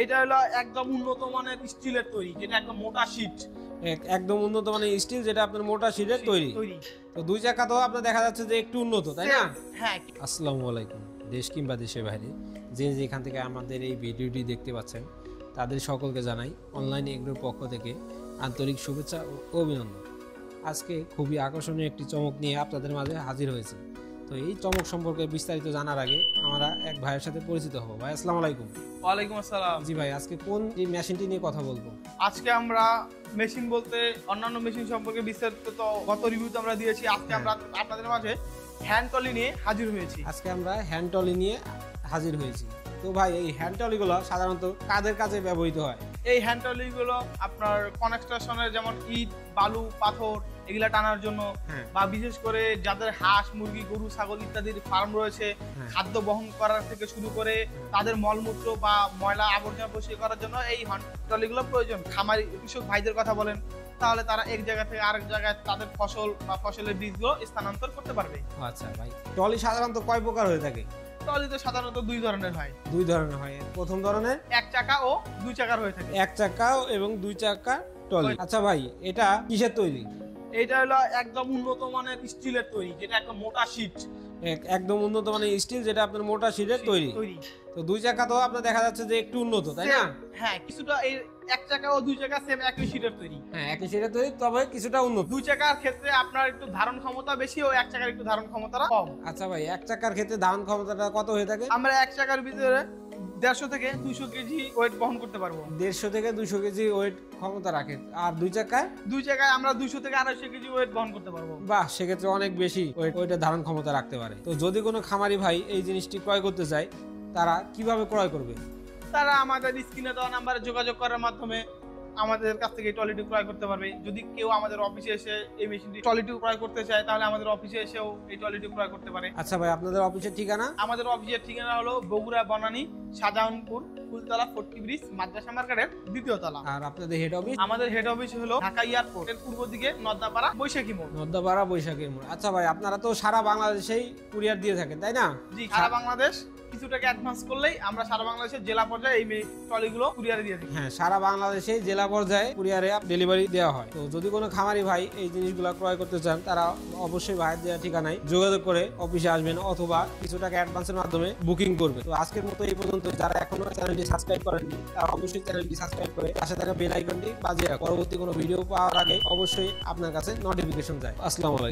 এটা হলো একদম উন্নত মানের স্টিলের তৈরি, যেটা একদম মোটা শীট। একদম উন্নত মানের স্টিল, যেটা আপনার মোটা শীটের তৈরি। তো দুই চাকা তো আপনার দেখা যাচ্ছে যে একটু উন্নত, তাই না? হ্যাঁ। আসসালামু আলাইকুম। দেশ কিংবা দেশের বাইরে যে যেখান থেকে আমাদের এই ভিডিওটি দেখতে পাচ্ছেন, তাদের সকলকে জানাই অনলাইন এগ্রোর পক্ষ থেকে আন্তরিক শুভেচ্ছা ও অভিনন্দন। আজকে খুবই আকর্ষণীয় একটি চমক নিয়ে আপনাদের মাঝে হাজির হয়েছি। তো এই চমক সম্পর্কে বিস্তারিত জানার আগে আমরা এক ভাইয়ের সাথে পরিচিত হব। ভাই আসসালামু আলাইকুম। ওয়ালাইকুম আসসালাম। জি ভাই, আজকে কোন এই মেশিনটি নিয়ে কথা বলবো? আজকে আমরা মেশিন বলতে অন্যান্য মেশিন সম্পর্কে বিস্তারিত তো গত রিভিউতে আমরা দিয়েছি। আজকে আমরা আপনাদের মাঝে হ্যান্ড ট্রলি নিয়ে হাজির হয়েছি। আজকে আমরা হ্যান্ড ট্রলি নিয়ে হাজির হয়েছি। তো ভাই, এই হ্যান্ড ট্রলিগুলো সাধারণত কাদের কাজে ব্যবহৃত হয়? এই হ্যান্ড ট্রলিগুলো আপনার কনস্ট্রাকশনের, যেমন ইট, বালু, পাথর এগুলা টানার জন্য, বা বিশেষ করে যাদের হাঁস, মুরগি, গরু, ছাগল ইত্যাদির ফার্ম রয়েছে, খাদ্য বহন করার থেকে শুরু করে তাদের মলমূত্র বা ময়লা আবর্জনা পরিষ্কার করার জন্য এই হ্যান্ড ট্রলিগুলো প্রয়োজন। খামারি কৃষক ভাইদের কথা বলেন, তাহলে তারা এক জায়গা থেকে আরেক জায়গায় তাদের ফসল বা ফসলের বীজগুলো স্থানান্তর করতে পারবে। আচ্ছা ভাই, ট্রলি সাধারণত কয় প্রকার হয়ে থাকে? ট্রলি তো সাধারণত দুই ধরনের হয়। দুই ধরনের হয়। প্রথম ধরনের এক চাকা ও দুই চাকার হয়ে থাকে। এক চাকা এবং দুই চাকা ট্রলি। আচ্ছা ভাই, এটা কিসের তৈরি? এটা হলো একদম উন্নত মানের স্টিলের তৈরি, যেটা একদম মোটা শীট। একদম উন্নত মানের স্টিল, যেটা আপনার মোটা শীটের তৈরি। তো দুই চাকা তো আপনার দেখা যাচ্ছে যে একটু উন্নত, তাই না? হ্যাঁ, কিছুটা এই এক চাকা ও দুই চাকা সেম একই শীটের তৈরি। হ্যাঁ, একই শীটের তৈরি, তবে কিছুটা উন্নত। দুই চাকার ক্ষেত্রে আপনার একটু ধারণ ক্ষমতা বেশি ও এক চাকার একটু ধারণ ক্ষমতা কম। আচ্ছা ভাই, এক চাকার ক্ষেত্রে ধারণ ক্ষমতাটা কত হয়ে থাকে? আমরা এক চাকার ভিতরে 150 থেকে 200 কেজি ওয়েট বহন করতে পারবো। 150 থেকে 200 কেজি ওয়েট ক্ষমতা রাখে। আর দুই চাকায় আমরা 200 থেকে 250 কেজি ওয়েট বহন করতে পারবো। বাহ, সেক্ষেত্রে অনেক বেশি ওয়েটের ধারণ ক্ষমতা রাখতে পারে। তো যদি কোনো খামারি ভাই এই জিনিসটি ক্রয় করতে চায়, তারা কিভাবে ক্রয় করবে? তারা আমাদের স্ক্রিনে দেওয়া নাম্বারে যোগাযোগ করার মাধ্যমে আমাদের কাছ থেকে ট্রলিটি ক্রয় করতে পারবে। যদি কেউ আমাদের অফিসে এসে এই মেশিনটি ট্রলিটি ক্রয় করতে চায়, তাহলে আমাদের অফিসে এসেও এই ট্রলিটি ক্রয় করতে পারে। আচ্ছা ভাই, আপনাদের অফিসের ঠিকানা? আমাদের অফিসের ঠিকানা হলো বগুড়া বনানী শাহজাহানপুর ফুলতলা 40 ব্রিজ মাদ্রাসা মার্কেটের 2য় তলা। আর আপনাদের হেড অফিস? আমাদের হেড অফিস হলো ঢাকা এয়ারপোর্টের পূর্ব দিকে নদ্দাপাড়া বৈশাখী মোড়। নদ্দাপাড়া বৈশাখী মোড়। আচ্ছা ভাই, আপনারা তো সারা বাংলাদেশেই কুরিয়ার দিয়ে থাকেন, তাই না? জি, সারা বাংলাদেশ। কিছু টাকা অ্যাডভান্স করলেই আমরা সারা বাংলাদেশের জেলা পর্যায়ে এই ট্রলিগুলো কুরিয়ারে দিয়ে দিই। হ্যাঁ, সারা বাংলাদেশে জেলা পর্যায়ে কুরিয়ারে ডেলিভারি দেওয়া হয়। তো যদি কোনো খামারি ভাই এই জিনিসগুলো ক্রয় করতে চান, তারা অবশ্যই ভাইয়ের দেওয়া ঠিকানায় যোগাযোগ করে অফিসে আসবেন, অথবা কিছু টাকা অ্যাডভান্সের মাধ্যমে বুকিং করবে। তো আজকের মতো এই পর্যন্ত। যারা এখনো চ্যানেলটি সাবস্ক্রাইব করেননি, তারা অবশ্যই চ্যানেলটি সাবস্ক্রাইব করে পাশে থাকা বেল আইকনটি বাজিয়ে পরবর্তী কোনো ভিডিও পাওয়ার আগে অবশ্যই আপনার কাছে নোটিফিকেশন যায়। আসসালামু আলাইকুম।